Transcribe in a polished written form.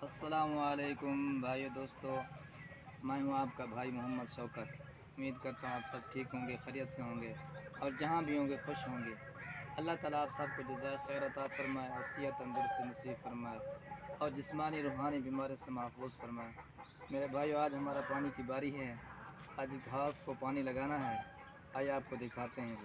अस्सलामुअलैकुम भाइयों दोस्तों, मैं हूं आपका भाई मोहम्मद शौकत। उम्मीद करता हूं आप सब ठीक होंगे, खैरियत से होंगे और जहां भी होंगे खुश होंगे। अल्लाह ताला आप सबको जज़ाए खैर अता फ़रमाए और सेहत तंदुरुस्ती नसीब फरमाए और जिस्मानी रूहानी बीमारी से महफूज फरमाए। मेरे भाइयों, आज हमारा पानी की बारी है। आज घास को पानी लगाना है। आइए आपको दिखाते हैं।